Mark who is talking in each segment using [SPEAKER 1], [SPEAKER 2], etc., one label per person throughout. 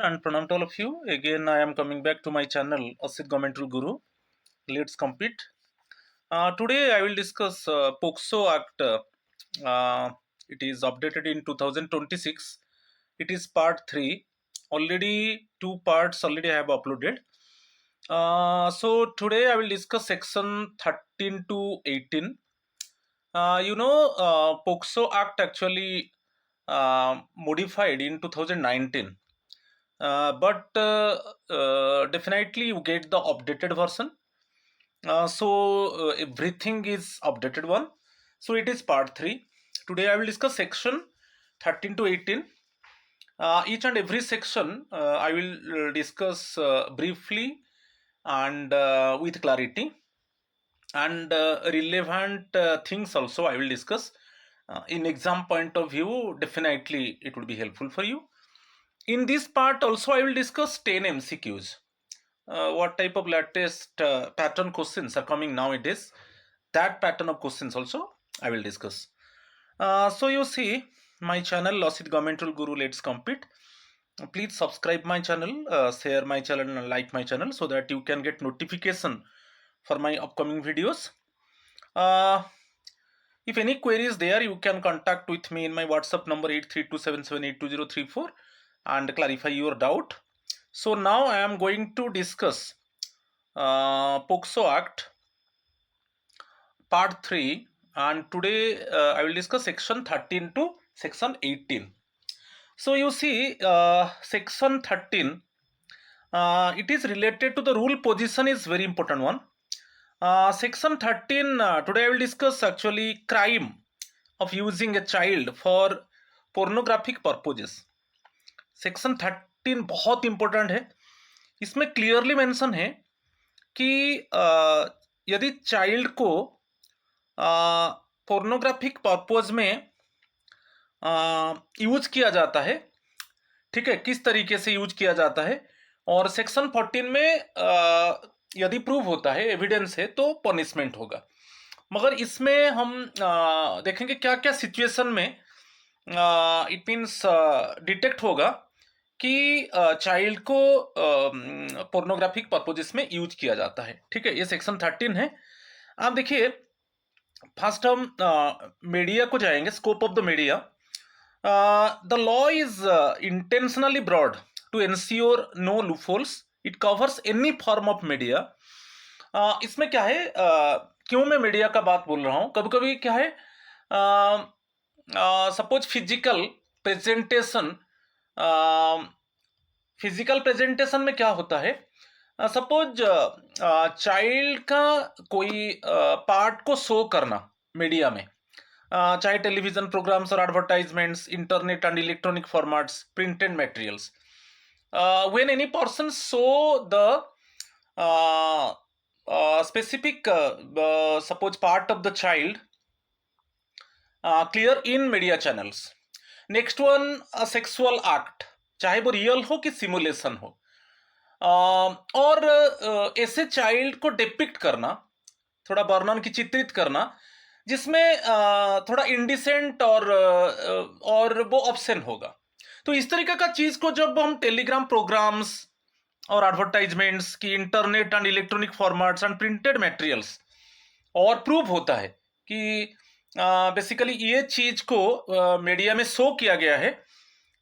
[SPEAKER 1] and pranam to all of you. Again, I am coming back to my channel, Asit Government Rule Guru. Let's compete. Today, I will discuss POCSO Act. It is updated in 2026. It is part 3. Already 2 parts already I have uploaded. So today I will discuss section 13 to 18. POCSO Act actually modified in 2019. But definitely you get the updated version. So everything is updated one. So it is part 3. Today I will discuss section 13 to 18. Each and every section I will discuss briefly and with clarity, and relevant things also I will discuss. In exam point of view, definitely it will be helpful for you. In this part also I will discuss 10 MCQs. What type of latest pattern questions are coming nowadays. That pattern of questions also I will discuss. So you see my channel Losit Government Rule Guru. Let's compete. Please subscribe my channel, share my channel and like my channel so that you can get notification for my upcoming videos. If any queries there, you can contact with me in my WhatsApp number 8327782034 and clarify your doubt. So now I am going to discuss POCSO Act part 3, and today I will discuss section 13 to section 18. So you see section 13, it is related to the rule position, is very important one. Section 13, today I will discuss actually crime of using a child for pornographic purposes. Section 13 बहुत important है. इसमें clearly mention है कि यदि child को pornographic purpose में use किया जाता है, ठीक है, किस तरीके से यूज किया जाता है, और सेक्शन 14 में यदि प्रूव होता है, एविडेंस है, तो पनिशमेंट होगा. मगर इसमें हम देखेंगे क्या क्या सिचुएशन में इट मीन्स डिटेक्ट होगा कि चाइल्ड को पोर्नोग्राफिक पर्पजेस में यूज किया जाता है. ठीक है, ये सेक्शन 13 है. आप देखिए, फर्स्ट हम मीडिया को जाएंगे. Scope of the media. The law is intentionally broad to ensure no loopholes. It covers any form of media. इसमें क्या है, क्यों मैं मीडिया का बात बोल रहा हूँ, कभी कभी क्या है, suppose physical presentation. Physical presentation में क्या होता है, सपोज चाइल्ड का कोई पार्ट को शो करना मीडिया में, चाहे टेलीविजन प्रोग्राम्स और advertisements, internet and electronic formats, printed materials. When any person show the specific suppose part of the child clear in media channels. Next one, sexual act, चाहे वो real हो कि simulation हो, और ऐसे चाइल्ड को depict करना, थोड़ा वर्णन की चित्रित करना जिसमें थोड़ा इंडिसेंट और वो ऑप्शन होगा. तो इस तरीके का चीज को जब हम टेलीग्राम प्रोग्राम्स और एडवर्टाइजमेंट्स की internet and electronic formats and printed materials, और प्रूव होता है कि बेसिकली ये चीज को मीडिया में शो किया गया है,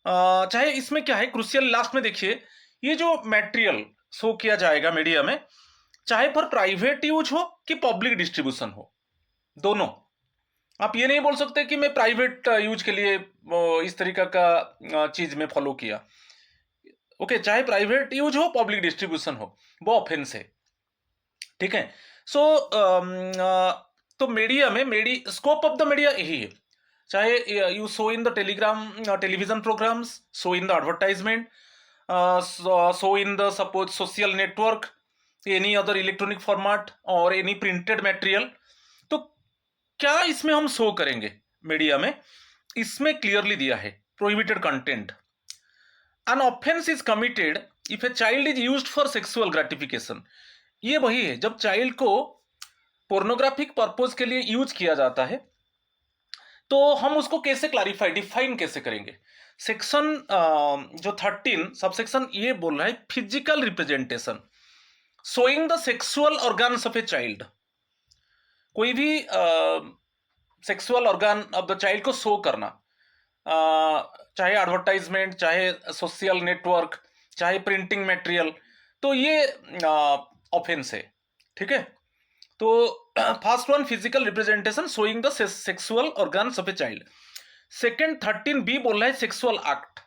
[SPEAKER 1] चाहे इसमें क्या है, क्रूशियल लास्ट में देखिए, ये जो मटेरियल शो किया जाएगा मीडिया में, चाहे फॉर प्राइवेट यूज हो कि पब्लिक डिस्ट्रीब्यूशन हो, दोनों. आप ये नहीं बोल सकते कि मैं प्राइवेट यूज के लिए इस तरीका का चीज में फॉलो किया. ओके, चाहे प्राइवेट यूज हो, पब्लिक डिस्ट्रीब्यूशन हो, वो ऑफेंस है. ठीक है. सो तो मीडिया में स्कोप ऑफ द मीडिया यही है, चाहे you show in the television programmes, show in the advertisement, show in the suppose social network, any other electronic format और एनी प्रिंटेड मटेरियल. तो क्या इसमें हम शो करेंगे मीडिया में, इसमें क्लियरली दिया है prohibited content. An offense is committed if a child is used for sexual gratification. ये वही है, जब चाइल्ड को पोर्नोग्राफिक पर्पज के लिए यूज किया जाता है, तो हम उसको कैसे क्लैरिफाई डिफाइन कैसे करेंगे? सेक्शन जो 13 सबसेक्शन ये बोल रहा है physical representation showing the sexual organs of a child. कोई भी sexual organ of the child को शो करना, चाहे एडवर्टाइजमेंट, चाहे सोशल नेटवर्क, चाहे प्रिंटिंग मटेरियल, तो ये ऑफेंस है। ठीक है, तो first one physical representation showing the sexual organs of a child. Second 13B बोल रहा है सेक्सुअल एक्ट,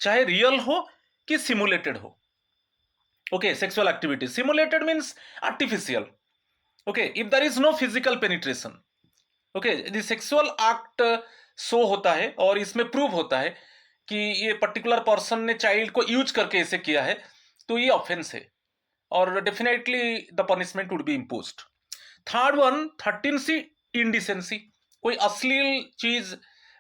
[SPEAKER 1] चाहे रियल हो कि सिमुलेटेड हो। Okay, sexual activity simulated means artificial. Okay, if there is no physical penetration, okay, the sexual act show होता है और इसमें प्रूव होता है कि ये पर्टिकुलर पर्सन ने चाइल्ड को यूज करके ऐसे किया है, तो ये ऑफेंस है और definitely the punishment would be imposed. Third one 13C indecency, कोई अश्लील चीज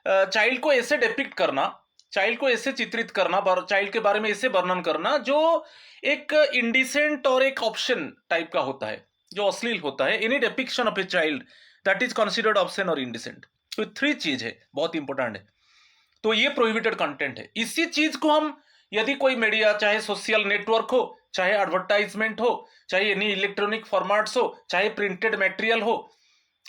[SPEAKER 1] चाइल्ड को ऐसे डिपिक्ट करना, चाइल्ड को ऐसे चित्रित करना, चाइल्ड के बारे में ऐसे वर्णन करना जो एक इंडिसेंट और एक ऑप्शन टाइप का होता है, जो अश्लील होता है। Any depiction of a child that is considered obscene और इंडिसेंट। तो 3 चीज है, बहुत इंपॉर्टेंट है। तो ये प्रोहिबिटेड कंटेंट है। इसी चीज को हम यदि कोई मीडिया, चाहे सोशल नेटवर्क हो, चाहे एडवर्टाइजमेंट हो, चाहे एनी इलेक्ट्रॉनिक फॉर्मेट्स हो, चाहे प्रिंटेड मटेरियल हो,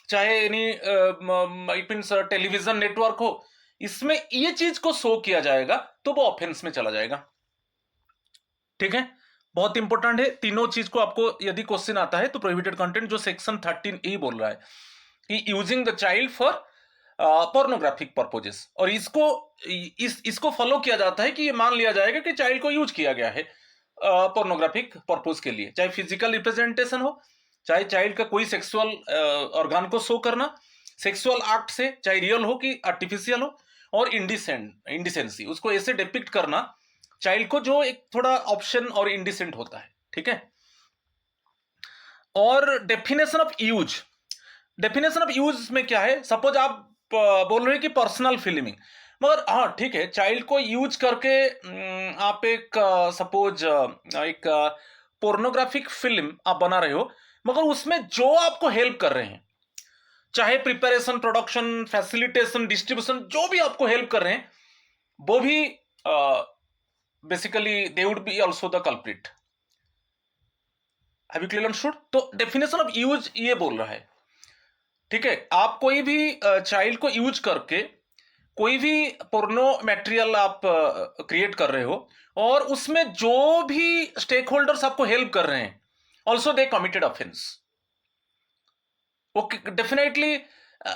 [SPEAKER 1] चाहे any it means television network हो, इसमें ये चीज को शो किया जाएगा तो वो ऑफेंस में चला जाएगा। ठीक है, बहुत इंपॉर्टेंट है। तीनों चीज को आपको यदि क्वेश्चन आता है तो प्रोहिबिटेड कंटेंट जो सेक्शन 13A बोल रहा है कि using the child for pornographic purposes, और इसको फॉलो किया जाता है कि ये मान लिया जाएगा कि चाइल्ड को यूज किया गया है पोर्नोग्राफिक पर्पज के लिए, चाहे फिजिकल रिप्रेजेंटेशन हो, चाहे चाइल्ड का कोई सेक्सुअल ऑर्गन को शो करना सेक्सुअल एक्ट से, चाहे रियल हो कि आर्टिफिशियल हो, और इंडिसेंसी, उसको ऐसे डिपिक्ट करना चाइल्ड को जो एक थोड़ा ऑप्शन और इंडिसेंट होता है। ठीक है, और definition of use, definition of use में क्या है? सपोज आप बोल रहे हैं कि पर्सनल फिल्मिंग, मगर हाँ ठीक है, चाइल्ड को यूज करके आप एक सपोज एक पोर्नोग्राफिक फिल्म आप बना रहे हो, मगर उसमें जो आपको हेल्प कर रहे हैं, चाहे प्रिपरेशन, प्रोडक्शन, फैसिलिटेशन, डिस्ट्रीब्यूशन, जो भी आपको हेल्प कर रहे हैं, वो भी basically they would be also the culprit. Have you clear understood? तो डेफिनेशन ऑफ यूज ये बोल रहा है। ठीक है, आप कोई भी चाइल्ड को यूज करके कोई भी पोर्नो मटेरियल आप क्रिएट कर रहे हो और उसमें जो भी स्टेक होल्डर्स आपको हेल्प कर रहे हैं, also they committed offence. Okay, definitely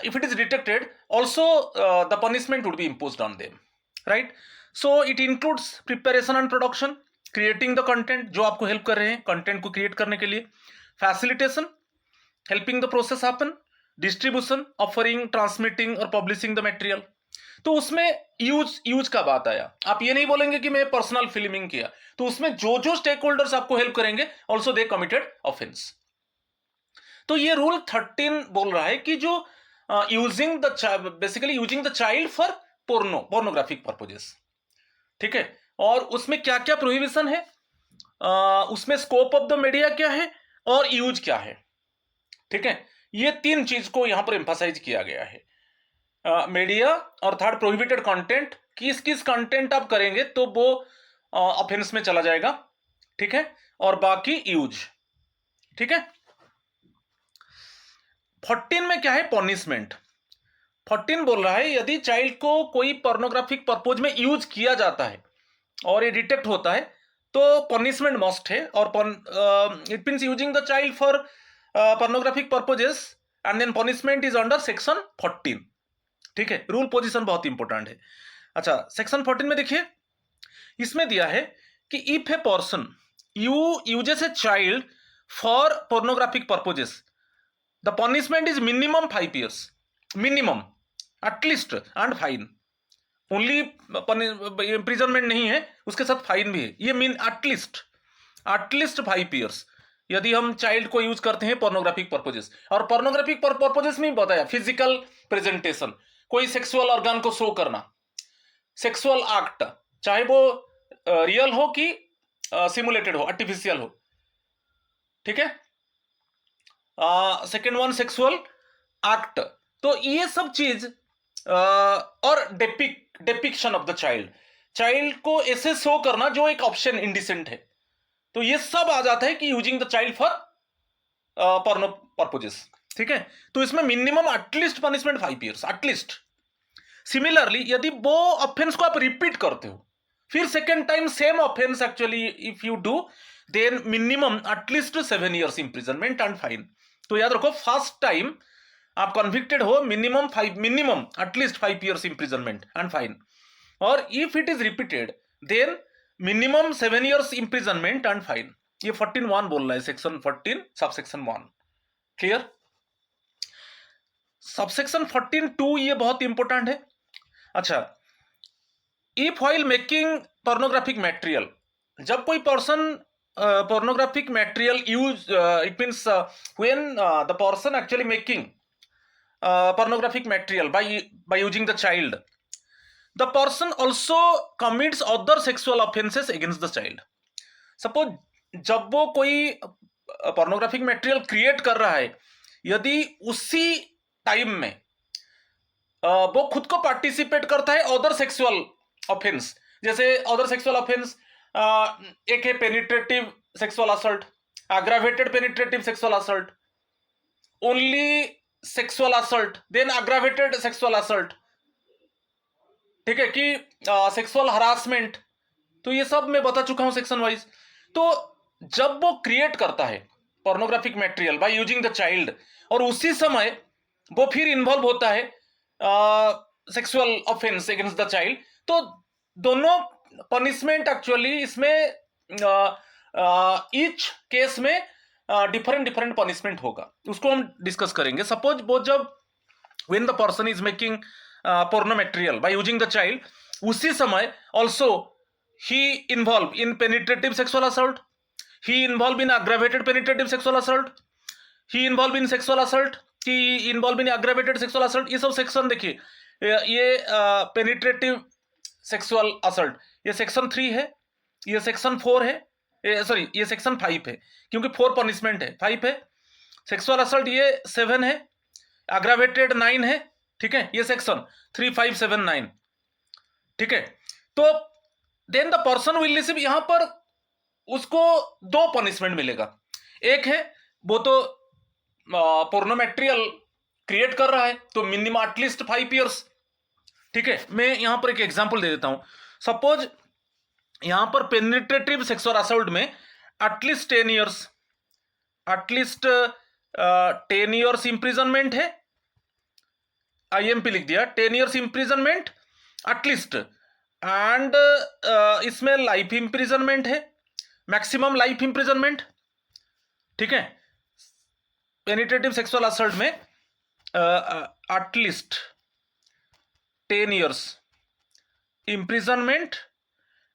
[SPEAKER 1] if it is detected, also the punishment would be imposed on them, right? So it includes preparation and production, creating the content, जो आपको help कर रहे हैं content को create करने के लिए, facilitation, helping the process happen, distribution, offering, transmitting और पब्लिशिंग द मटेरियल। तो उसमें यूज का बात आया। आप ये नहीं बोलेंगे कि मैं पर्सनल फिल्मिंग किया, तो उसमें जो जो स्टेक होल्डर्स आपको हेल्प करेंगे ऑल्सो दे कमिटेड ऑफेंस। तो ये रूल 13 बोल रहा है कि जो using the basically using the child for pornographic purposes. ठीक है, और उसमें क्या क्या प्रोहिबिशन है, उसमें स्कोप ऑफ द मीडिया क्या है और यूज क्या है। ठीक है, ये 3 चीज को यहां पर एम्फसाइज किया गया है, मीडिया और थर्ड प्रोहिबिटेड कंटेंट, किस किस कंटेंट आप करेंगे तो वो ऑफेंस में चला जाएगा। ठीक है, और बाकी यूज। ठीक है, 14 में क्या है? पनिशमेंट। 14 बोल रहा है यदि चाइल्ड को कोई पोर्नोग्राफिक पर्पज में यूज किया जाता है और ये डिटेक्ट होता है तो पनिशमेंट मस्ट है, और it means using the child for pornographic purposes and then punishment is under section 14। ठीक है, रूल पोजीशन बहुत इंपॉर्टेंट है। अच्छा, सेक्शन 14 में देखिए, इसमें दिया है कि if a person uses A child for pornographic purposes the punishment is minimum 5 years, minimum, at least and fine. Only imprisonment नहीं है, उसके साथ फाइन भी है। ये मीन एटलीस्ट 5 years यदि हम चाइल्ड को यूज करते हैं पोर्नोग्राफिक पर्पजेस। और पोर्नोग्राफिक पर्पजेस में बताया फिजिकल प्रेजेंटेशन, कोई सेक्सुअल ऑर्गन को शो करना, सेक्सुअल एक्ट, चाहे वो रियल हो कि सिमुलेटेड हो, आर्टिफिशियल हो। ठीक है, सेकेंड वन सेक्सुअल एक्ट। तो ये सब चीज और depiction of the child, child को ऐसे शो करना जो एक ऑप्शन इंडिसेंट है, तो ये सब आ जाता है कि using the child for porno purposes, ठीक है। तो इसमें minimum at least punishment 5 years at least. Similarly यदि वो ऑफेंस को आप रिपीट करते हो, फिर second time same offence actually if you do, then minimum at least 7 years imprisonment and fine. तो याद रखो, फर्स्ट टाइम आप कन्विक्टेड हो, minimum at least 5 years imprisonment and fine, और if it is repeated then minimum 7 years imprisonment and fine. ये 14(1) बोल रहा है, सेक्शन 14 सबसेक्शन 1। क्लियर? सबसेक्शन 14(2) ये बहुत इंपॉर्टेंट है। अच्छा, if while making pornographic material, जब कोई person pornographic material use, it means when the person actually making pornographic material by using the child, the person also commits other sexual offenses against the child. Suppose जब वो कोई pornographic material create कर रहा है, यदि उसी time में वो खुद को पार्टिसिपेट करता है अदर सेक्सुअल ऑफेंस, जैसे अदर सेक्सुअल ऑफेंस एक है penetrative sexual assault, aggravated penetrative sexual assault, only sexual assault, then aggravated sexual assault, ठीक है, कि सेक्सुअल हरासमेंट। तो ये सब मैं बता चुका हूं सेक्शन वाइज। तो जब वो क्रिएट करता है pornographic material by using the child, और उसी समय वो फिर इन्वॉल्व होता है sexual offence against the child, तो दोनों पनिशमेंट एक्चुअली इसमें ईच केस में डिफरेंट पनिशमेंट होगा, उसको हम डिस्कस करेंगे। सपोज वो जब when the person is making porno material by using the child, उसी समय also he involved in penetrative sexual assault, he involved in aggravated penetrative sexual assault, he involved in sexual assault, he involved in aggravated sexual assault। ये sub section देखिए, ये penetrative sexual assault ये section 3 है, ये section 4 है, sorry ये section 5 है, क्योंकि 4 पनिशमेंट है, 5 है। सेक्सुअल असल्ट ये 7 है, एग्रावेटेड 9 है, ठीक है, ये सेक्शन 3, 5, 7, 9, ठीक है। तो then the person will receive, यहां पर उसको 2 पनिशमेंट मिलेगा। एक है वो तो पोर्नो मटेरियल क्रिएट कर रहा है, तो मिनिमम एटलीस्ट 5 years, ठीक है। मैं यहां पर एक एग्जांपल दे देता हूं। सपोज यहां पर पेनिट्रेटिव सेक्सुअल असॉल्ट में at least 10 years, at least 10 years imprisonment है, आईएमपी लिख दिया, 10 years इंप्रिजनमेंट एटलीस्ट, एंड इसमें लाइफ इंप्रिजनमेंट है, मैक्सिमम लाइफ इंप्रिजनमेंट, ठीक है। पेनिट्रेटिव सेक्सुअल असल्ट में at least 10 years imprisonment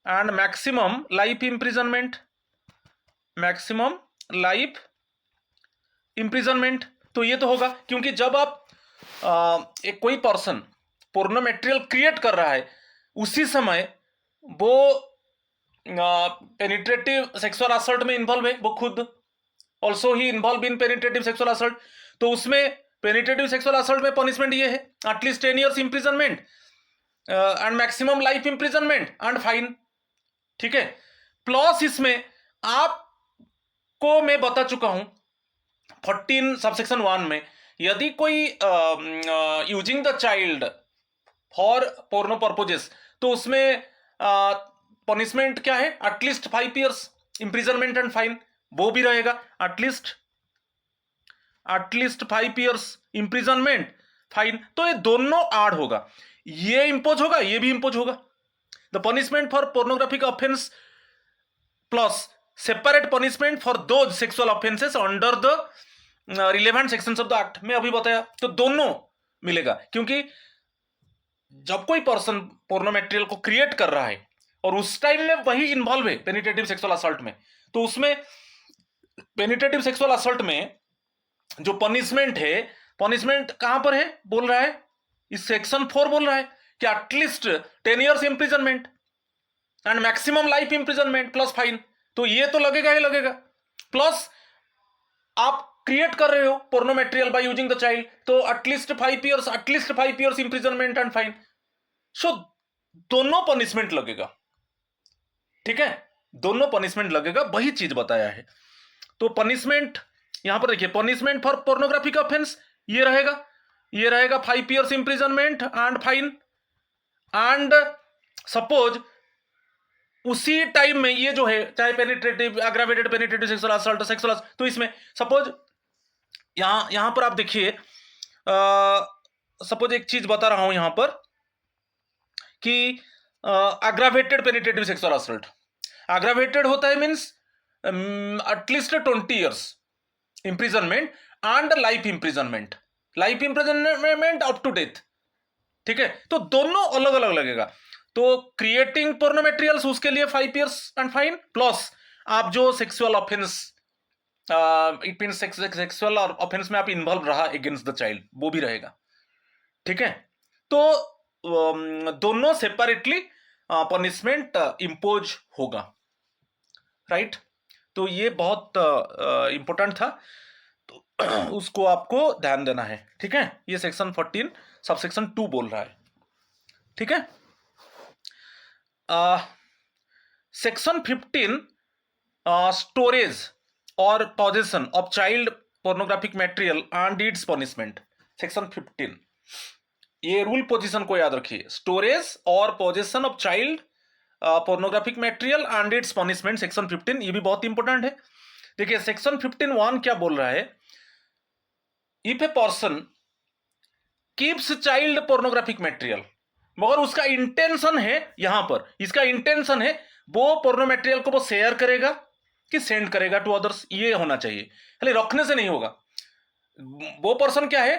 [SPEAKER 1] and maximum life imprisonment, maximum life imprisonment. तो ये तो होगा, क्योंकि जब आप एक कोई पर्सन पोर्नो मटेरियल क्रिएट कर रहा है, उसी समय वो पेनिट्रेटिव सेक्सुअल असल्ट में इन्वॉल्व है, वो खुद also he involve in penetrative sexual assault. तो उसमें पेनिट्रेटिव सेक्सुअल असल्ट में पनिशमेंट ये है at least 10 years imprisonment and maximum life imprisonment and fine, ठीक है। प्लस इसमें आपको मैं बता चुका हूं 14 सबसेक्शन 1 में, यदि कोई using the child for porno purposes, तो उसमें पनिशमेंट क्या है, at least 5 years imprisonment and fine, वो भी रहेगा, एटलीस्ट 5 years इंप्रिजनमेंट फाइन। तो ये दोनों ऐड होगा, ये इंपोज होगा, ये भी इंपोज होगा। The punishment for pornographic offence plus separate punishment for those sexual offences under the relevant sections of the act में अभी बताया, तो दोनों मिलेगा। क्योंकि जब कोई पर्सन पोर्नो मटेरियल को क्रिएट कर रहा है और उस टाइम में वही इन्वॉल्व है पेनिट्रेटिव सेक्सुअल असल्ट में, तो उसमें पेनिट्रेटिव सेक्सुअल असल्ट में जो पनिशमेंट है, पनिशमेंट कहां पर है बोल रहा है, इस सेक्शन 4 बोल रहा है कि at least 10 years imprisonment and maximum life imprisonment plus fine. तो ये तो लगेगा ही लगेगा, प्लस आप क्रिएट कर रहे हो porno material by using the child, तो at least 5 years imprisonment and fine. So दोनों पनिशमेंट लगेगा, ठीक है, दोनों पनिशमेंट लगेगा, वही चीज बताया है। तो पनिशमेंट यहां पर देखिए, पनिशमेंट फॉर पोर्नोग्राफिक ऑफेंस ये रहेगा 5 years imprisonment and fine. And suppose उसी टाइम में ये जो है, चाहे penetrative, aggravated penetrative sexual assault, तो इसमें सपोज यहां पर आप देखिए, सपोज एक चीज बता रहा हूं यहां पर कि aggravated penetrative sexual assault, aggravated होता है means at least 20 years imprisonment and life imprisonment up to death, ठीक है। तो दोनों अलग अलग लगेगा। तो क्रिएटिंग पोर्नो मटेरियल्स उसके लिए 5 years एंड फाइन, प्लस आप जो sexual offence, it mean sexual offence में आप इन्वॉल्व रहा अगेंस्ट द चाइल्ड, वो भी रहेगा, ठीक है। तो दोनों सेपरेटली पनिशमेंट इंपोज होगा, राइट। तो ये बहुत इंपॉर्टेंट था, तो उसको आपको ध्यान देना है, ठीक है। ये सेक्शन 14 सबसेक्शन 2 बोल रहा है, ठीक है। सेक्शन 15 स्टोरेज और possession of child pornographic material and it's punishment, section 15, ये रूल पोजीशन को याद रखिए, स्टोरेज और possession of child pornographic material and it's punishment, section 15, ये भी बहुत इंपॉर्टेंट है। देखिए सेक्शन 15(1) क्या बोल रहा है, if a person keeps child pornographic material, मगर उसका इंटेंशन है, यहां पर इसका इंटेंशन है वो पोर्नो मटेरियल को वो शेयर करेगा कि सेंड करेगा टू अदर्स, ये होना चाहिए, खाली रखने से नहीं होगा। वो पर्सन क्या है,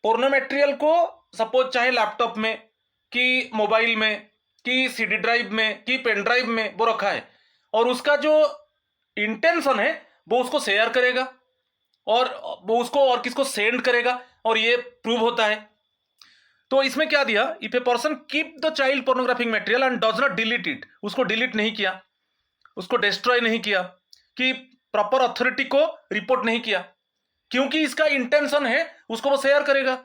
[SPEAKER 1] पोर्नो मटेरियल को सपोज चाहे लैपटॉप में कि मोबाइल में कि सीडी ड्राइव में कि पेन ड्राइव में वो रखा है, और उसका जो इंटेंशन है वो उसको शेयर करेगा और वो उसको और किसको सेंड करेगा, और ये प्रूव होता है। तो इसमें क्या दिया, if a person keep the child pornographic material and does not delete it, उसको डिलीट नहीं किया, उसको डिस्ट्रॉय नहीं किया, कि प्रॉपर अथॉरिटी को रिपोर्ट नहीं किया, क्योंकि इसका इंटेंशन है उसको वो शेयर करेगा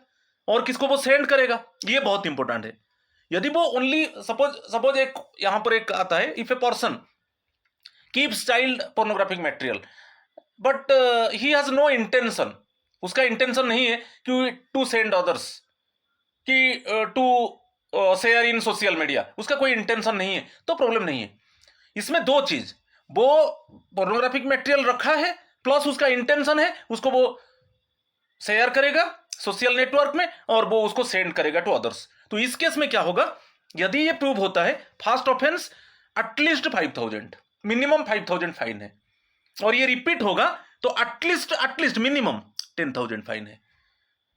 [SPEAKER 1] और किसको वो सेंड करेगा, ये बहुत इंपॉर्टेंट है। यदि वो ओनली सपोज एक यहां पर एक आता है, if a person keeps child pornographic material but he has no intention, उसका इंटेंशन नहीं है कि टू सेंड अदर्स, कि to share in social media, उसका कोई इंटेंशन नहीं है, तो प्रॉब्लम नहीं है। इसमें दो चीज, वो पोर्नोग्राफिक मटेरियल रखा है प्लस उसका इंटेंशन है उसको वो शेयर करेगा सोशल नेटवर्क में और वो उसको सेंड करेगा टू अदर्स। तो इस केस में क्या होगा, यदि ये प्रूव होता है, first offence at least 5000, minimum 5000 fine है, और ये रिपीट होगा तो एटलीस्ट मिनिमम 10,000 फाइन है।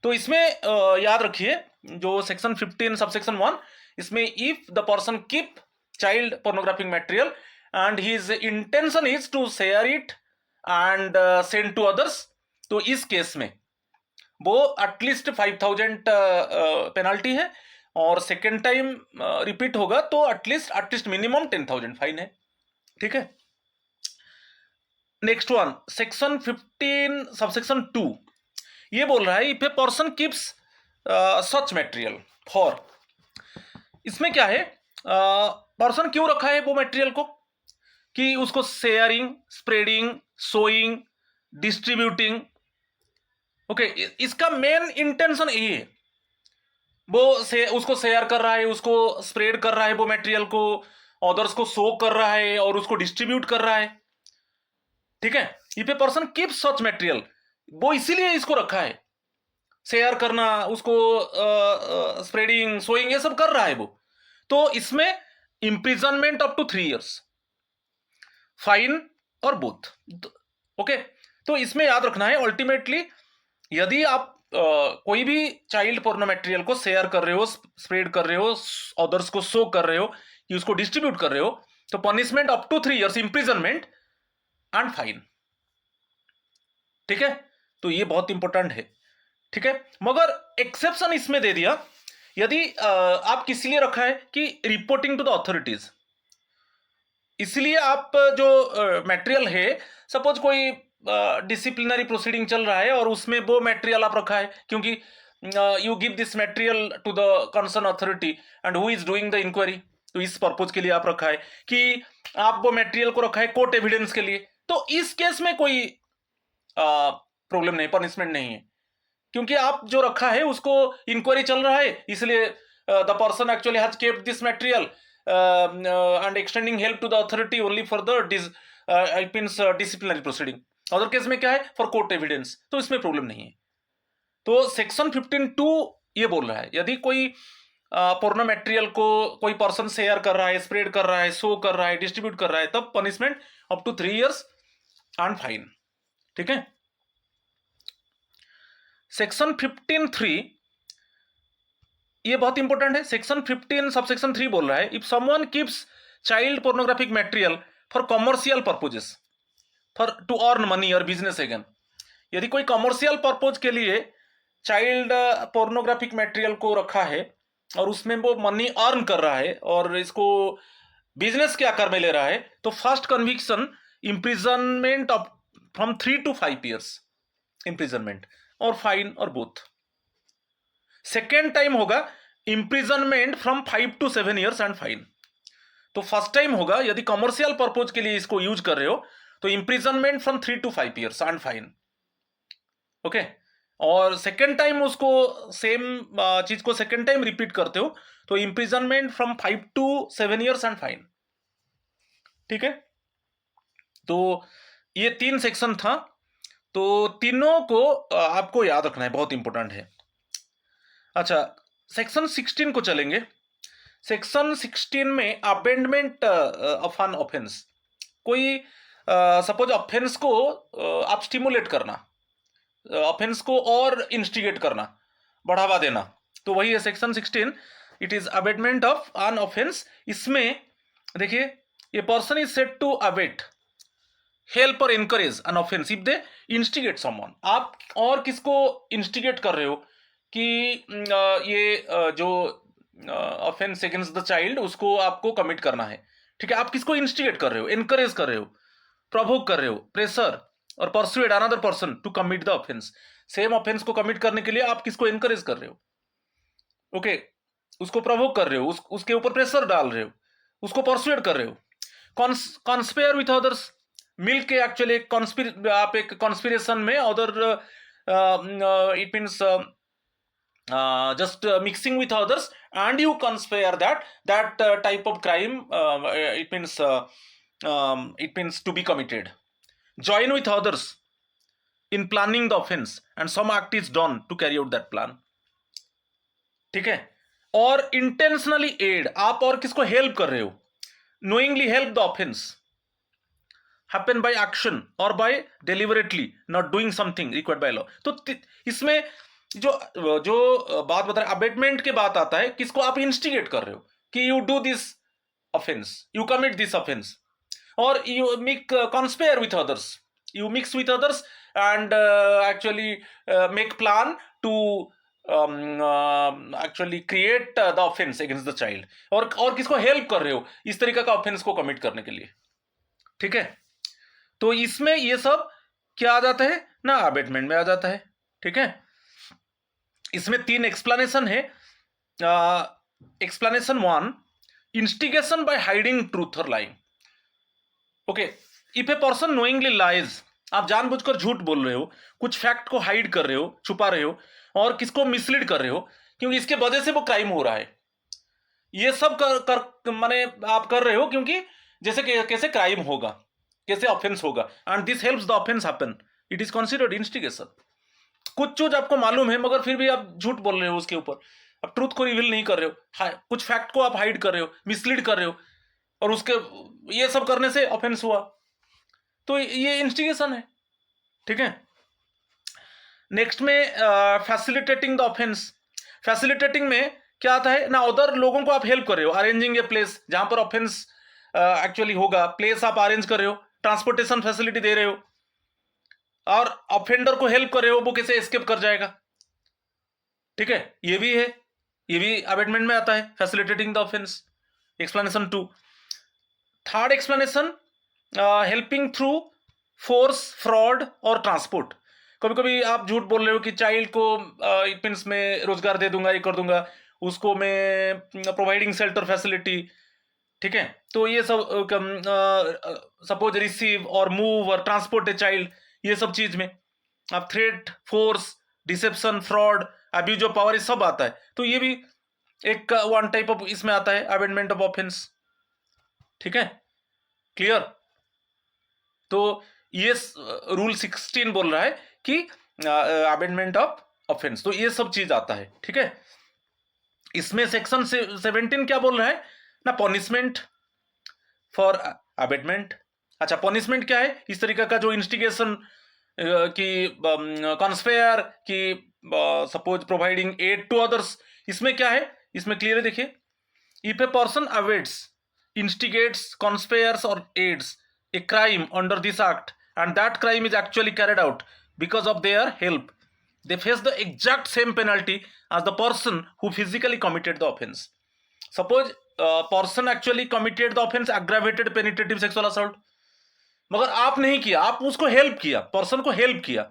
[SPEAKER 1] तो इसमें याद रखिए जो सेक्शन 15 सबसेक्शन 1, इसमें if the person keep child pornographic material and his intention is to share it and send to others, तो इस केस में वो एटलीस्ट 5000 पेनल्टी है, और सेकेंड टाइम रिपीट होगा तो एटलीस्ट मिनिमम 10,000 फाइन है, ठीक है। नेक्स्ट वन, सेक्शन 15 सबसेक्शन 2, ये बोल रहा है if a person keeps such material for, इसमें क्या है, पर्सन क्यों रखा है वो मटेरियल को, कि उसको sharing, spreading, showing, distributing, okay, इसका मेन इंटेंशन यही है, वो उसको शेयर कर रहा है, उसको स्प्रेड कर रहा है वो मटेरियल को, अदर्स को शो कर रहा है और उसको डिस्ट्रीब्यूट कर रहा है, ठीक है। If a person keeps such material, वो इसीलिए इसको रखा है, शेयर करना, उसको स्प्रेडिंग, सोइंग, ये सब कर रहा है वो, तो इसमें imprisonment up to 3 years, fine और बोथ, ओके। तो इसमें याद रखना है अल्टीमेटली, यदि आप कोई भी चाइल्ड पोर्नो मटेरियल को शेयर कर रहे हो, स्प्रेड कर रहे हो, अदर्स को शो कर रहे हो, कि उसको डिस्ट्रीब्यूट कर रहे हो, तो punishment up to 3 years imprisonment and fine, ठीक है। तो ये बहुत इंपॉर्टेंट है, ठीक है। मगर एक्सेप्शन इसमें दे दिया, यदि आप किस लिए रखा है कि रिपोर्टिंग टू द अथॉरिटीज, इसलिए आप जो मटेरियल है, सपोज कोई डिसिप्लिनरी प्रोसीडिंग चल रहा है और उसमें वो मटेरियल आप रखा है, क्योंकि you give this material to the concern authority and who is doing the inquiry, तो इस पर्पज के लिए आप रखा है कि आप वो मटेरियल को रखा है कोर्ट एविडेंस के लिए। तो इस केस में कोई प्रॉब्लम नहीं, पनिशमेंट नहीं है, क्योंकि आप जो रखा है उसको इंक्वायरी चल रहा है, इसलिए the person actually has kept this material and extending help to the authority only for the disciplinary proceeding. Other case में क्या है, फॉर कोर्ट एविडेंस, तो इसमें प्रॉब्लम नहीं है। तो सेक्शन 15(2) ये बोल रहा है यदि कोई पोर्नो मटेरियल को कोई पर्सन शेयर कर रहा है, स्प्रेड कर रहा है, शो कर रहा है, डिस्ट्रीब्यूट कर रहा है, तब punishment up to 3 years and fine. ठीक है। सेक्शन 15(3) ये बहुत इंपॉर्टेंट है। सेक्शन 15 सबसेक्शन 3 बोल रहा है if someone keeps child pornographic material for commercial purposes for to earn money और बिजनेस अगेन, यदि कोई कमर्शियल पर्पज के लिए चाइल्ड पोर्नोग्राफिक मटेरियल को रखा है और उसमें वो मनी अर्न कर रहा है और इसको बिजनेस के आकार में ले रहा है, तो first conviction imprisonment of from 3 to 5 years imprisonment और फाइन और बोथ। सेकेंड टाइम होगा imprisonment from 5 to 7 years and fine. तो फर्स्ट टाइम होगा यदि कमर्शियल पर्पज के लिए इसको यूज कर रहे हो तो imprisonment from 3 to 5 years and fine. Okay. और सेकेंड टाइम उसको सेम चीज को सेकेंड टाइम रिपीट करते हो तो imprisonment from 5 to 7 years and fine. ठीक है। तो ये 3 सेक्शन था, तो तीनों को आपको याद रखना है, बहुत इंपॉर्टेंट है। अच्छा, सेक्शन 16 को चलेंगे। सेक्शन 16 में अबेंडमेंट ऑफ एन ऑफेंस, कोई सपोज ऑफेंस को आप स्टिमुलेट करना, ऑफेंस को और इंस्टिगेट करना, बढ़ावा देना, तो वही है section 16। It is abetment of an offence. इसमें देखिए ये person is said to abet help और encourage an offence if they instigate someone. आप और किसको इंस्टिगेट कर रहे हो कि ये जो ऑफेंस अगेंस्ट द चाइल्ड उसको आपको कमिट करना है। ठीक है। आप किसको इंस्टिगेट कर रहे हो, एनकरेज कर रहे हो, प्रोवोक कर रहे हो, प्रेशर और persuade another person to commit the offence. Same offence को कमिट करने के लिए आप किसको एनकरेज कर रहे हो, ओके, उसको प्रोवोक कर रहे हो, उसके ऊपर प्रेशर डाल रहे हो, उसको परसुएड कर रहे हो। कॉन्स्पेयर विथ अदर्स, मिल के एक्चुअली आप एक कॉन्स्पिरेशन में other, it means just mixing with others and you conspire that type of crime, it means to be committed. Join with others in planning the offense and some act is done to carry out that plan. ठीक है। और intentionally aid, आप और किसको help कर रहे हो, knowingly help the offense happen by action or by deliberately not doing something required by law। तो इसमें जो बात बता रहे अबेटमेंट के बात आता है, किसको आप इंस्टिगेट कर रहे हो कि you do this offence, you commit this offence, और you make conspire with others, you mix with others and actually make plan to actually create the offence against the child, और किसको हेल्प कर रहे हो इस तरीके का ऑफेंस को कमिट करने के लिए। ठीक है। तो इसमें ये सब क्या आ जाता है ना, अबेटमेंट में आ जाता है। ठीक है। इसमें 3 एक्सप्लेनेशन है। Explanation 1, instigation by hiding truth और lying. Okay, if a person knowingly lies, आप जानबूझकर झूठ बोल रहे हो, कुछ फैक्ट को हाइड कर रहे हो, छुपा रहे हो, और किसको मिसलीड कर रहे हो, क्योंकि इसके वजह से वो क्राइम हो रहा है। ये सब माने आप कर रहे हो क्योंकि जैसे कैसे क्राइम होगा, कैसे ऑफेंस होगा, and this helps the offence happen, it is considered instigation. कुछ चीज आपको मालूम है मगर फिर भी आप झूठ बोल रहे हो उसके ऊपर, आप ट्रूथ को रिवील नहीं कर रहे हो, कुछ फैक्ट को आप हाइड कर रहे हो, मिसलीड कर रहे हो, और उसके ये सब करने से ऑफेंस हुआ, तो ये इंस्टिगेशन है। ठीक है। नेक्स्ट में फैसिलिटेटिंग द ऑफेंस। फैसिलिटेटिंग में क्या आता है ना, उधर लोगों को आप हेल्प कर रहे हो, अरेंजिंग ए प्लेस जहां पर ऑफेंस एक्चुअली होगा, प्लेस आप अरेंज कर रहे हो, ट्रांसपोर्टेशन फैसिलिटी दे रहे हो, और ऑफेंडर को हेल्प कर रहे हो वो कैसे एस्केप कर जाएगा। ठीक है। ये भी है, ये भी अबेटमेंट में आता है, facilitating the offence. Explanation 2। Third explanation, helping through force, fraud और ट्रांसपोर्ट। कभी कभी आप झूठ बोल रहे हो कि चाइल्ड को इट मीन्स मैं रोजगार दे दूंगा, ये कर दूंगा, उसको मैं प्रोवाइडिंग शेल्टर फैसिलिटी, ठीक है। तो ये सब सपोज रिसीव और मूव और ट्रांसपोर्ट ए चाइल्ड, ये सब चीज में आप threat, force, deception, fraud, abuse of power, ये सब आता है। तो ये भी एक वन टाइप ऑफ इसमें आता है, अमेंडमेंट ऑफ ऑफेंस, ठीक है, क्लियर। तो ये रूल 16 बोल रहा है कि अमेंडमेंट ऑफ ऑफेंस, तो ये सब चीज आता है, ठीक है। इसमें सेक्शन 17 क्या बोल रहा है ना, पनिशमेंट फॉर अबेटमेंट। अच्छा, पनिशमेंट क्या है, इस तरीके का जो इंस्टिगेशन की कॉन्स्पेयर की suppose providing aid to others, इसमें क्या है, इसमें क्लियर है, देखिए, if a person abets, instigates, conspires और aids a crime under this act and that crime is actually carried out because of their help, they face the exact same penalty as the person who physically committed the offense. Suppose person actually committed the offense aggravated penetrative sexual assault, मगर आप नहीं किया, आप उसको help किया, person को help किया।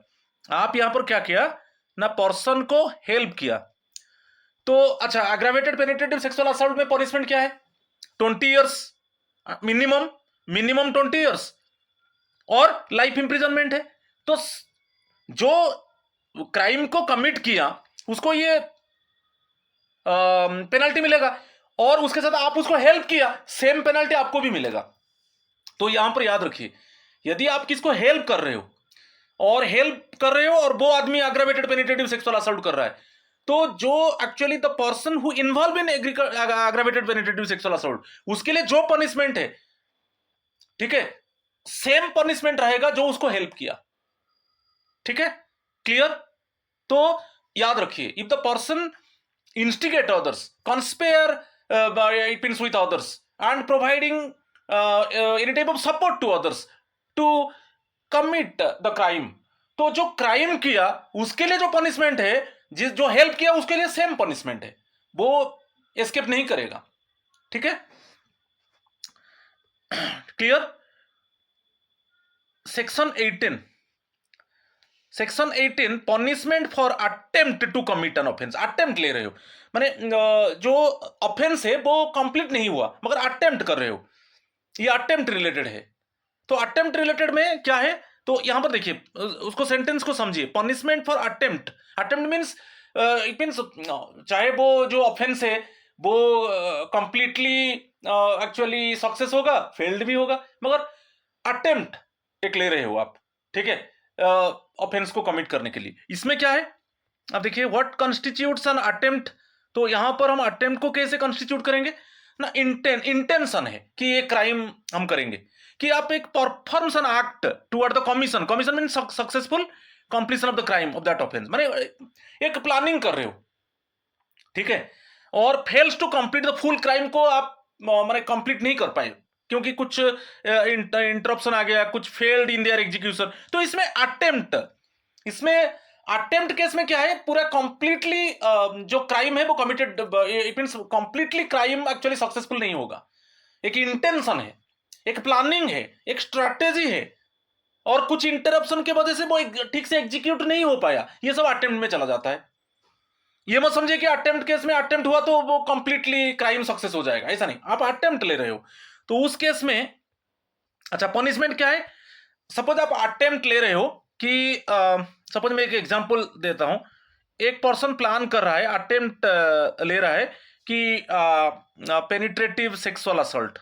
[SPEAKER 1] आप यहां पर क्या किया ना, पर्सन को हेल्प किया। तो अच्छा, एग्रावेटेड पेनिट्रेटिव सेक्सुअल असॉल्ट में पनिशमेंट क्या है, 20 इयर्स मिनिमम, मिनिमम 20 इयर्स और लाइफ इंप्रिजनमेंट है। तो जो क्राइम को कमिट किया उसको ये पेनल्टी मिलेगा, और उसके साथ आप उसको हेल्प किया, सेम पेनल्टी आपको भी मिलेगा। तो यहां पर याद रखिए, यदि आप किसको हेल्प कर रहे हो और वो आदमी एग्रावेटेड पेनिट्रेटिव सेक्सुअल असॉल्ट कर रहा है, तो जो actually the person who involve in aggravated penetrative sexual assault, उसके लिए जो पनिशमेंट है, ठीक है, सेम पनिशमेंट रहेगा जो उसको हेल्प किया, ठीक है, क्लियर। तो याद रखिए, if the person instigate others, conspire it means with others and providing any type of support to others to commit the crime, तो जो क्राइम किया उसके लिए जो पनिशमेंट है, जो हेल्प किया उसके लिए सेम पनिशमेंट है, वो एस्केप नहीं करेगा, ठीक है, clear. Section 18 punishment for attempt to commit an offence. Attempt ले रहे हो, माने जो ऑफेंस है वो कंप्लीट नहीं हुआ मगर अटेम्प्ट कर रहे हो, ये अटेम्प्ट रिलेटेड है। तो अटेम्प्ट रिलेटेड में क्या है, तो यहां पर देखिए, उसको सेंटेंस को समझिए, punishment for attempt. Attempt means it means चाहे वो जो ऑफेंस है वो कंप्लीटली एक्चुअली सक्सेस होगा, फेल्ड भी होगा, मगर अटेम्प्ट एक ले रहे हो आप, ठीक है, ऑफेंस को कमिट करने के लिए। इसमें क्या है, अब देखिए, व्हाट कॉन्स्टिट्यूट्स एन अटेम्प्ट। तो यहां पर हम अटेम्प्ट को कैसे कॉन्स्टिट्यूट करेंगे ना, इंटेंशन है कि ये क्राइम हम करेंगे, कि आप एक performs an act toward the commission, commission mean successful completion of the crime of that offence, माने एक प्लानिंग कर रहे हो, ठीक है, और fails to complete the full crime को आप माने कंप्लीट नहीं कर पाए क्योंकि कुछ इंटरप्शन आ गया, कुछ फेल्ड इन देयर एग्जीक्यूशन। तो इसमें अटेम्प्ट केस में क्या है, पूरा कंप्लीटली जो क्राइम है वो committed, it means completely crime actually successful नहीं होगा। एक इंटेंशन है, एक प्लानिंग है, एक स्ट्रैटेजी है, और कुछ इंटरप्शन की वजह से वो ठीक से एग्जीक्यूट नहीं हो पाया, ये सब अटेम्प्ट में चला जाता है। ये मत समझिए कि अटेम्प्ट केस में अटेम्प्ट हुआ तो वो कंप्लीटली क्राइम सक्सेस हो जाएगा, ऐसा नहीं। आप अटेम्प्ट ले रहे हो तो उस केस में अच्छा पनिशमेंट क्या है। सपोज आप अटेम्प्ट ले रहे हो कि सपोज मैं एक एग्जांपल देता हूं, एक पर्सन प्लान कर रहा है, अटेम्प्ट ले रहा है कि पेनिट्रेटिव सेक्सुअल असल्ट,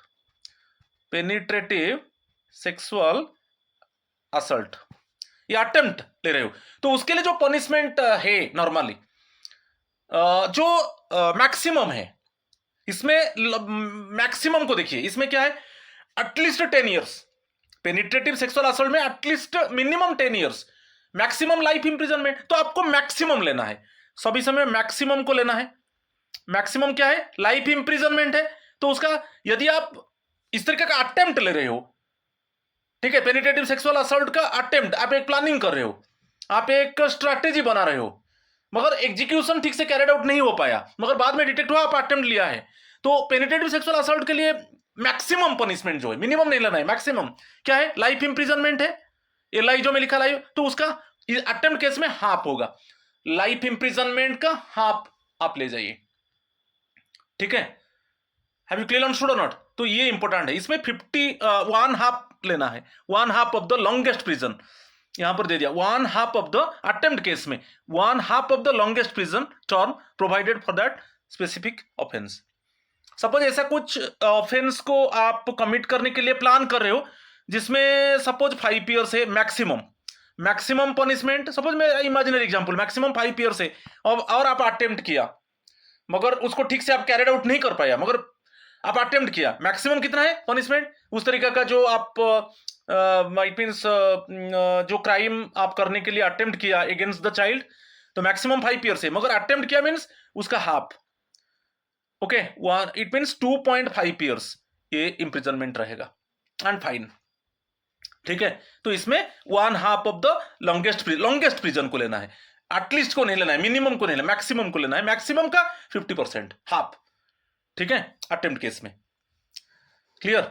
[SPEAKER 1] ये अटेम्प्ट ले रहे हो, तो उसके लिए जो पनिशमेंट है नॉर्मली जो मैक्सिमम है, इसमें मैक्सिमम को देखिए, इसमें क्या है, at least 10 years. Penetrative sexual assault में at least minimum 10 years, maximum life imprisonment. तो आपको मैक्सिमम लेना है, सभी समय मैक्सिमम को लेना है। मैक्सिमम क्या है, लाइफ इंप्रिजनमेंट है। तो उसका यदि आप इस तरीके का अटेम्प्ट ले रहे हो, ठीक है, पेनिट्रेटिव सेक्सुअल असॉल्ट का अटेम्प्ट, आप एक प्लानिंग कर रहे हो, आप एक स्ट्रैटेजी बना रहे हो, मगर एग्जीक्यूशन ठीक से कैरिड आउट नहीं हो पाया, मगर बाद में डिटेक्ट हुआ, आप अटेम्प्ट लिया है, तो पेनिट्रेटिव सेक्सुअल असॉल्ट के लिए मैक्सिमम पनिशमेंट जो है, मिनिमम नहीं लेना है, मैक्सिमम क्या है, लाइफ इंप्रिजनमेंट है, LI जो में लिखा लाइफ, तो उसका अटेम्प्ट केस में हाफ होगा, लाइफ इंप्रिजनमेंट का हाफ आप ले जाइए, ठीक है। हैव यू क्लियर अंडरस्टूड और नॉट? तो ये इंपॉर्टेंट है, इसमें 1 हाफ लेना है, 1 half of the longest prison, यहां पर दे दिया 1 half of the attempt case में 1 half of the longest prison term provided for that specific offence. Suppose ऐसा कुछ ऑफेंस को आप कमिट करने के लिए प्लान कर रहे हो जिसमें सपोज 5 ईयर्स है मैक्सिमम पनिशमेंट, सपोज मैं इमेजिनरी एग्जांपल, मैक्सिमम 5 ईयर्स है और आप अटेम्प्ट किया मगर उसको ठीक से आप कैरिड आउट नहीं कर पाया, मगर आप अटेम्प्ट किया, मैक्सिमम कितना है पनिशमेंट, उस तरीका का जो आप इट मींस जो क्राइम आप करने के लिए अटेम्प्ट किया अगेंस्ट द चाइल्ड, तो मैक्सिमम 5 ईयर्स है, मगर अटेम्प्ट किया मींस उसका half, okay, it means 2.5 years ये इंप्रिजनमेंट रहेगा एंड फाइन, ठीक है। तो इसमें 1 half of the longest prison को लेना है, एटलीस्ट को नहीं लेना है, मिनिमम को नहीं लेना, मैक्सिमम को लेना है, मैक्सिमम का 50% हाफ, ठीक है, अटेम्प्ट केस में। क्लियर?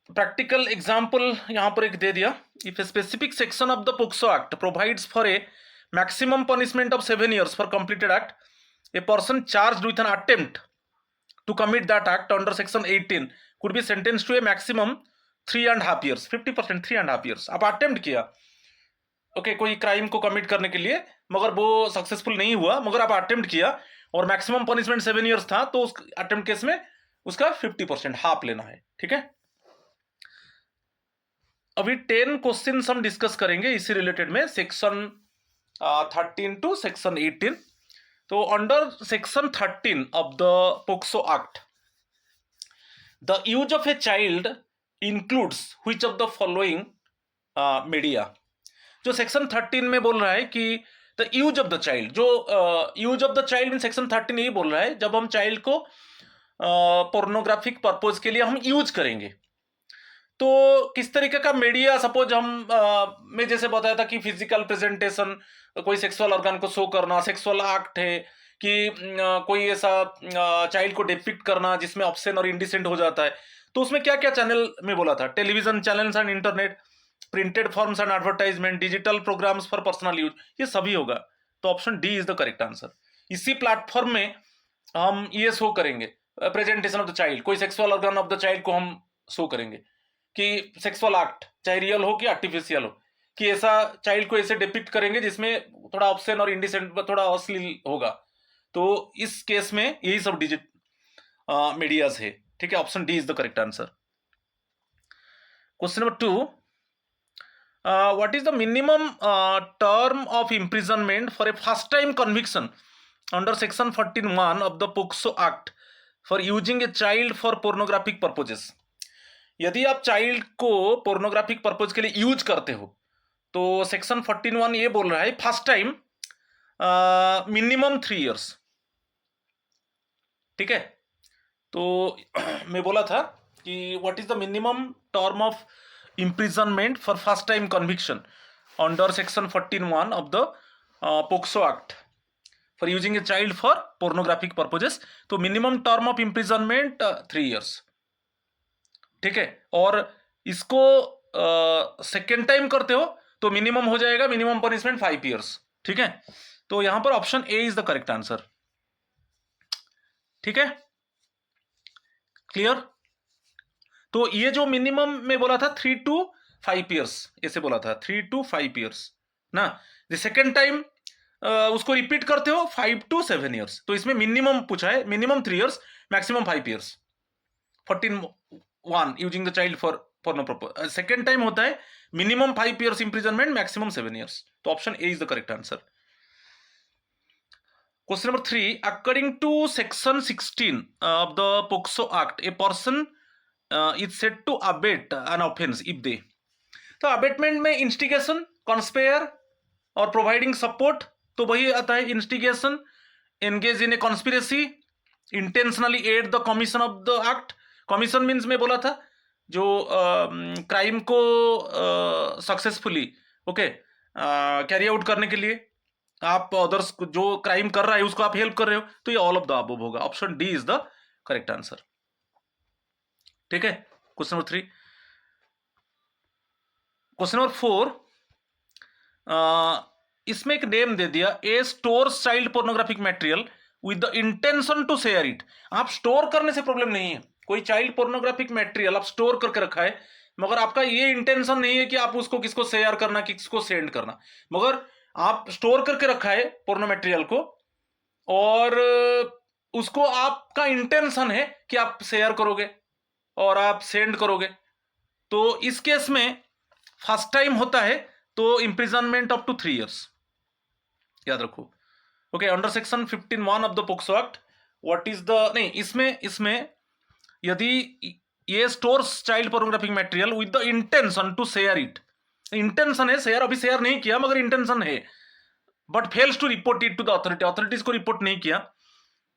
[SPEAKER 1] प्रैक्टिकल एग्जांपल यहां पर एक दे दिया, if a specific section of the POCSO Act provides for a maximum punishment of 7 years for completed act, a person charged with an attempt to commit that act under section 18 could be sentenced to a maximum 3.5 years, 50%, 3.5 years। आप attempt किया, okay, कोई crime को commit करने के लिए, मगर वो successful नहीं हुआ, मगर आप अटेम्प्ट किया और मैक्सिमम पनिशमेंट 7 years था, तो उस अटेम्प्ट केस में उसका 50% हाफ लेना है, ठीक है। अभी 10 क्वेश्चन हम डिस्कस करेंगे इसी रिलेटेड में, सेक्शन 13 टू सेक्शन 18। तो under section 13 of the POCSO act, the use of a child includes which of the following media. जो सेक्शन 13 में बोल रहा है कि the use of the child, जो use of the child in section 13 यही बोल रहा है, जब हम चाइल्ड को पोर्नोग्राफिक पर्पज के लिए हम यूज करेंगे तो किस तरीके का मीडिया, सपोज हम मैं जैसे बताया था कि फिजिकल प्रेजेंटेशन, कोई सेक्सुअल ऑर्गन को शो करना, सेक्सुअल एक्ट है कि कोई ऐसा चाइल्ड को डिपिक्ट करना जिसमें ऑब्सेन और इंडिसेंट हो जाता है, तो उसमें क्या क्या चैनल में बोला था, television channels and internet, printed forms and advertisement, digital programmes for personal use, ये सभी होगा। तो option D is the correct answer. इसी प्लेटफॉर्म में हम ये शो करेंगे प्रेजेंटेशन ऑफ द चाइल्ड, कोई sexual organ of the child को हम शो करेंगे कि सेक्सुअल एक्ट चाहे रियल हो कि आर्टिफिशियल हो, कि ऐसा चाइल्ड को ऐसे डिपिक्ट करेंगे जिसमें थोड़ा ऑब्सेन और इंडिसेंट, थोड़ा अश्लील होगा, तो इस केस में यही सब डिजिट मीडियाज है, ठीक है। Option D is the correct answer. Question number 2, what is the minimum term of imprisonment for a first time conviction under section 14(1) of the POCSO act for using a child for pornographic purposes. यदि आप child को pornographic purpose के लिए use करते हो तो section 14(1) ये बोल रहा है फर्स्ट टाइम मिनिमम 3 years, ठीक है। तो मैं बोला था कि what is the minimum term of imprisonment for first time conviction under section 14(1) of the POCSO act for using a child for pornographic purposes, तो minimum term of imprisonment 3 years, ठीक है। और इसको सेकेंड टाइम करते हो तो minimum हो जाएगा, मिनिमम पनिशमेंट 5 years, ठीक है। तो यहां पर option A is the correct answer, ठीक है। क्लियर? तो ये जो मिनिमम में बोला था 3 to 5 years, ऐसे बोला था 3 to 5 years ना, सेकेंड टाइम उसको रिपीट करते हो 5 to 7 years, तो इसमें मिनिमम पूछा है, minimum 3 years, maximum 5 years। 14(1) using the child for porno purpose, second time होता है minimum 5 years imprisonment, maximum 7 years, तो option A is the correct answer. Question number 3, according to section 16 of the POCSO Act, a person is said to abet an offence if they. तो abetment में instigation, conspire और providing support, तो वही आता है instigation, engage in a conspiracy, intentionally aid the commission of the act. Commission means में बोला था जो क्राइम को सक्सेसफुली कैरी आउट करने के लिए आप अदर्स जो क्राइम कर रहा है उसको आप हेल्प कर रहे हो, तो ये ऑल ऑफ द अबव होगा। Option D is the correct answer, ठीक है। क्वेश्चन नंबर 3, क्वेश्चन नंबर 4, इसमें एक नेम दे दिया, a stores child pornographic material with the intention to share it. आप स्टोर करने से प्रॉब्लम नहीं है, कोई चाइल्ड पोर्नोग्राफिक मटेरियल आप स्टोर करके रखा है, मगर आपका ये इंटेंशन नहीं है कि आप उसको किसको शेयर करना, किसको सेंड करना, मगर आप स्टोर करके रखा है पोर्नो मटेरियल को, और उसको आपका इंटेंशन है कि आप शेयर करोगे और आप सेंड करोगे, तो इस केस में फर्स्ट टाइम होता है तो इंप्रिजनमेंट अप टू 3 years, याद रखो। Okay, under section 15(1) of the POCSO Act what is the, नहीं इसमें यदि ये stores child pornographic material with the intention to share it, intention है शेयर, अभी शेयर नहीं किया मगर इंटेंशन है, but fails to report it to the authority, authorities को रिपोर्ट नहीं किया,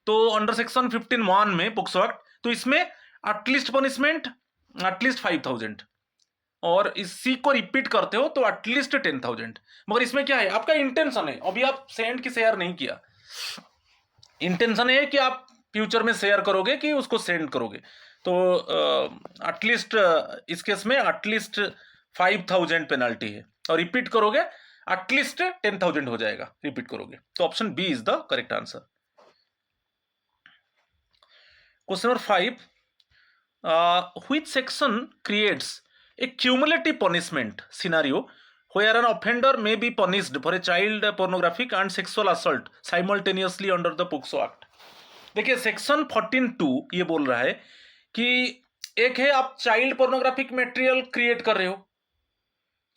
[SPEAKER 1] तो अंडर सेक्शन 15(1) में पोक्सो एक्ट, तो इसमें एटलीस्ट पनिशमेंट एटलीस्ट 5,000, और इसी को रिपीट करते हो तो एटलीस्ट 10,000। मगर इसमें क्या है, आपका इंटेंशन है, अभी आप सेंड की शेयर नहीं किया, इंटेंशन है कि आप फ्यूचर में शेयर करोगे कि उसको सेंड करोगे, तो एटलीस्ट इस केस में एटलीस्ट 5,000 पेनल्टी है, और रिपीट करोगे एटलीस्ट 10,000 हो जाएगा, रिपीट करोगे, तो option B is the correct answer. Question number 5, which section creates a cumulative punishment scenario where an offender may be punished for a child pornographic and sexual assault simultaneously under the POCSO Act? देखिए section 14(2) ये बोल रहा है कि एक है आप child pornographic material create कर रहे हो,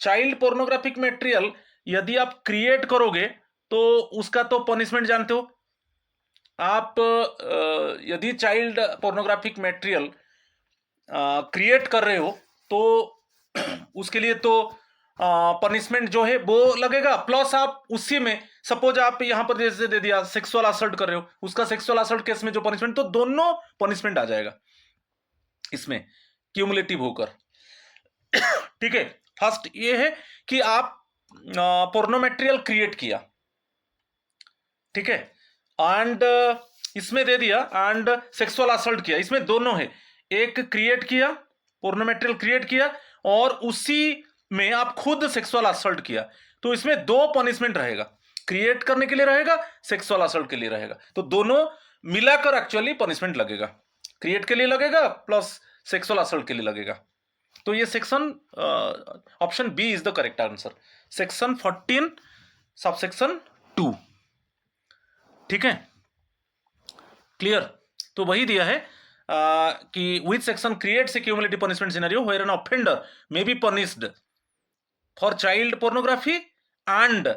[SPEAKER 1] चाइल्ड पोर्नोग्राफिक मटेरियल यदि आप क्रिएट करोगे तो उसका तो पनिशमेंट जानते हो आप, यदि चाइल्ड पोर्नोग्राफिक मटेरियल क्रिएट कर रहे हो तो उसके लिए तो पनिशमेंट जो है वो लगेगा, प्लस आप उसी में सपोज आप यहां पर जैसे दे दिया सेक्सुअल असल्ट कर रहे हो, उसका सेक्सुअल असल्ट केस में जो पनिशमेंट, तो दोनों पनिशमेंट आ जाएगा इसमें क्यूमुलेटिव होकर। ठीक है, फर्स्ट ये है कि आप पोर्नो मटेरियल क्रिएट किया, ठीक है, एंड इसमें दे दिया एंड सेक्सुअल असल्ट किया, इसमें दोनों है, एक क्रिएट किया, पोर्नो मटेरियल क्रिएट किया, और उसी में आप खुद सेक्सुअल असल्ट किया, तो इसमें दो पनिशमेंट रहेगा, क्रिएट करने के लिए रहेगा, सेक्सुअल असल्ट के लिए रहेगा, तो दोनों मिलाकर एक्चुअली पनिशमेंट लगेगा, क्रिएट के लिए लगेगा प्लस सेक्सुअल असल्ट के लिए लगेगा, तो ये section option B is the correct answer, section 14 subsection 2। ठीक है, क्लियर, तो वही दिया है कि which section creates a cumulative punishment scenario where an offender may be punished for child pornography and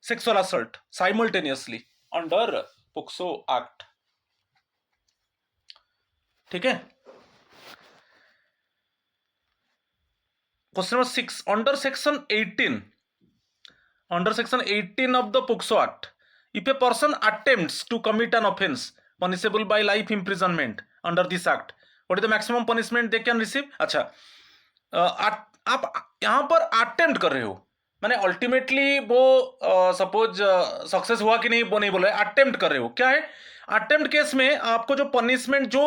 [SPEAKER 1] sexual assault simultaneously under POCSO Act। ठीक है, question number 6, under section 18 of the POCSO Act, if a person attempts to commit an offense punishable by life imprisonment under this act, what is the maximum punishment they can receive? अच्छा, आप यहां पर attempt कर रहे हो, मैंने ultimately वो suppose success हुआ कि नहीं वो नहीं बोल रहे, अटेम्प्ट कर रहे हो, क्या है अटेम्प्ट केस में आपको जो पनिशमेंट जो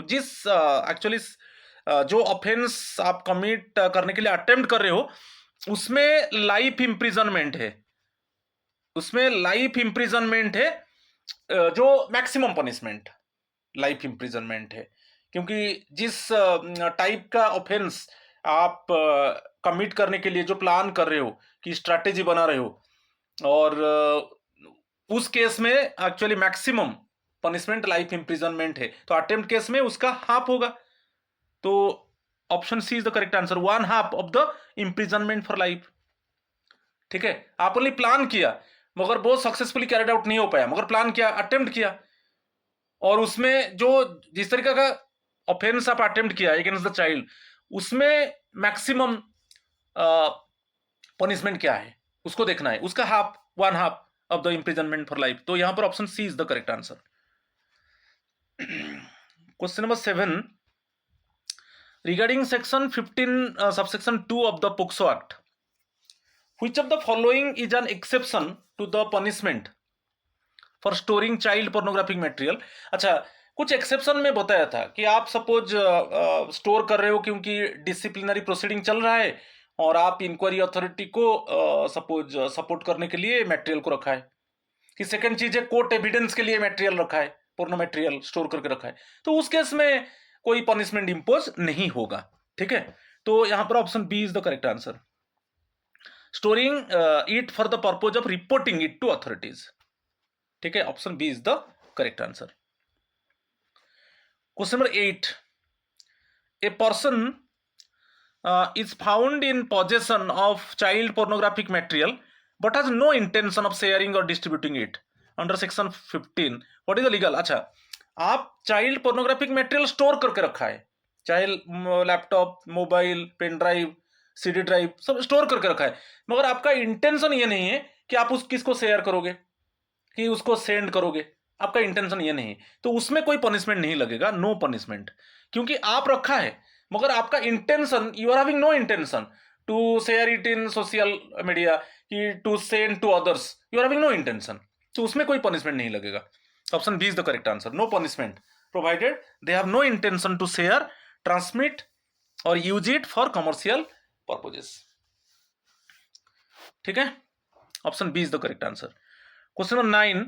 [SPEAKER 1] जिस एक्चुअली जो ऑफेंस आप कमिट करने के लिए अटेम्प्ट कर रहे हो उसमें लाइफ इंप्रिजनमेंट है, उसमें लाइफ इंप्रिजनमेंट है, जो मैक्सिमम पनिशमेंट लाइफ इंप्रिजनमेंट है, क्योंकि जिस टाइप का ऑफेंस आप कमिट करने के लिए जो प्लान कर रहे हो कि स्ट्रैटेजी बना रहे हो, और उस केस में actually maximum punishment life imprisonment है, तो अटेम्प्ट केस में उसका हाफ होगा, तो option C is the correct answer, 1/2 of the imprisonment for life. ठीक है, आप ओनली प्लान किया मगर वो सक्सेसफुली कैरिड आउट नहीं हो पाया, मगर प्लान किया, अटेम्प्ट किया, और उसमें जो जिस तरीके का ऑफेंस आप अटेम्प्ट किया अगेंस्ट द चाइल्ड उसमें मैक्सिमम पनिशमेंट क्या है उसको देखना है, उसका half 1/2 of the imprisonment for life, तो यहां पर option C is the correct answer. Question number 7, regarding section 15 subsection 2 of the POCSO Act, which of the following is an exception to the punishment for storing child pornographic material? अच्छा, कुछ exception में बताया था कि आप suppose store कर रहे हो क्योंकि डिसिप्लिनरी प्रोसीडिंग चल रहा है और आप इंक्वायरी अथॉरिटी को सपोज सपोर्ट करने के लिए मटेरियल को रखा है, कि सेकंड चीज है कोर्ट एविडेंस के लिए मटेरियल रखा है, पूर्ण मटेरियल स्टोर करके रखा है, तो उस केस में कोई पनिशमेंट इंपोज नहीं होगा। ठीक है, तो यहां पर option B is the correct answer, storing it for the purpose of reporting it to authorities. ठीक है, option B is the correct answer. Question number 8, a person is found in possession of child pornographic material but has no intention of sharing or distributing it under section 15, what is the legal? अच्छा, आप child pornographic material store करके रखा है, चाहे laptop, mobile, pen drive, CD drive, सब store करके रखा है, मगर आपका इंटेंशन ये नहीं है कि आप उस किसको शेयर करोगे, कि उसको सेंड करोगे, आपका इंटेंशन ये नहीं, तो उसमें कोई पनिशमेंट नहीं लगेगा, नो पनिशमेंट, क्योंकि आप रखा है मगर आपका intention, you are having no intention to share it in social media, कि to send to others, you are having no intention, तो उसमें कोई पनिशमेंट नहीं लगेगा। Option B is the correct answer, no punishment provided they have no intention to share, transmit और use it for commercial purposes. ठीक है, option B is the correct answer. Question number 9,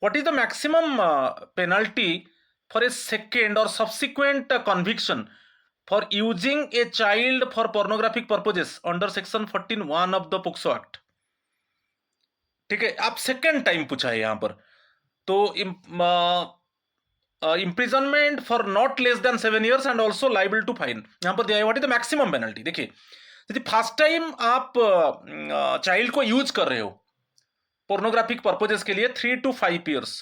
[SPEAKER 1] what is the maximum penalty for a second or subsequent conviction for using a child for pornographic purposes under section 14(1) of the POCSO Act? ठीक है, आप second time पूछा है यहां पर, तो imprisonment for not less than 7 years and also liable to fine यहां पर दिया है। What is the maximum penalty? देखिए, यदि फर्स्ट टाइम आप चाइल्ड को यूज कर रहे हो पोर्नोग्राफिक पर्पजेस के लिए 3 to 5 years,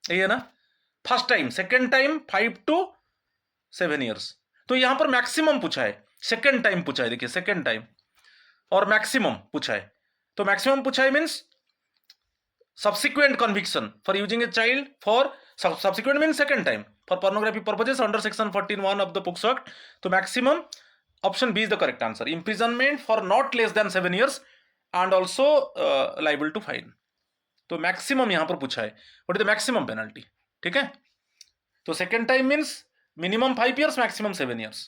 [SPEAKER 1] ये है ना first time, second time 5 to 7 years, तो यहां पर मैक्सिमम पूछा है, सेकेंड टाइम पूछा है, देखिए सेकेंड टाइम और मैक्सिमम पूछा है, तो मैक्सिमम पूछा है means subsequent conviction for using a child for subsequent means second time for pornography purposes under section 14(1) of the POCSO Act, तो maximum option B is the correct answer, imprisonment for not less than 7 years and also liable to fine, तो maximum यहां पर पूछा है, what is the maximum penalty. ठीक है, तो second time means minimum 5 years, maximum 7 years।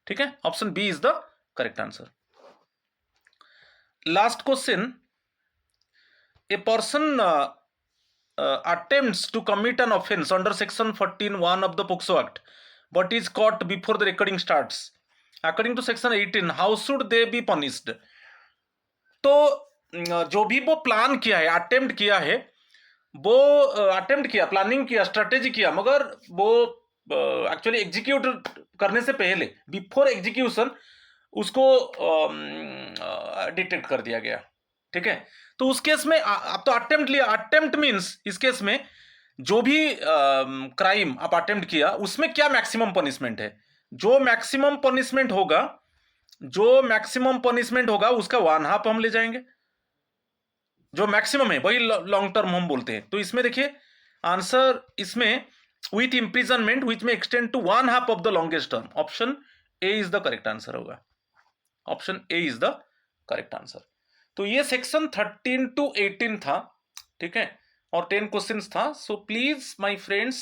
[SPEAKER 1] ठीक है, option B is the correct answer. Last question, a person attempts to commit an offense under section 14(1) of the POCSO Act but is caught before the recording starts, according to section 18 how should they be punished? तो जो भी वो plan किया है, attempt किया है, वो attempt किया, प्लानिंग किया, स्ट्रेटेजी किया, मगर वो एक्चुअली एग्जीक्यूट करने से पहले, बिफोर एग्जीक्यूशन, उसको डिटेक्ट कर दिया गया। ठीक है, तो उस केस में आप तो अटेम्प्ट लिया, अटेम्प्ट मीन्स इस केस में जो भी क्राइम आप अटेम्प्ट किया उसमें क्या मैक्सिमम पनिशमेंट है, जो मैक्सिमम पनिशमेंट होगा उसका 1/2 हम ले जाएंगे, जो मैक्सिमम है वही लॉन्ग टर्म हम बोलते हैं। तो इसमें देखिए आंसर इसमें विथ इंप्रिजनमेंट विच में extend to 1/2 of the longest term, option A is the correct answer होगा, option A is the correct answer. तो ये सेक्शन 13 to 18 था। ठीक है, और 10 क्वेश्चंस था। So please my friends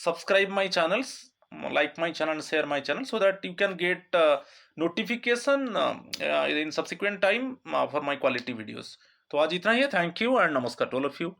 [SPEAKER 1] subscribe my channels, like my channel and share my channel so that you can get notification in subsequent time for my quality videos. तो आज इतना ही है, थैंक यू एंड नमस्कार to all of you.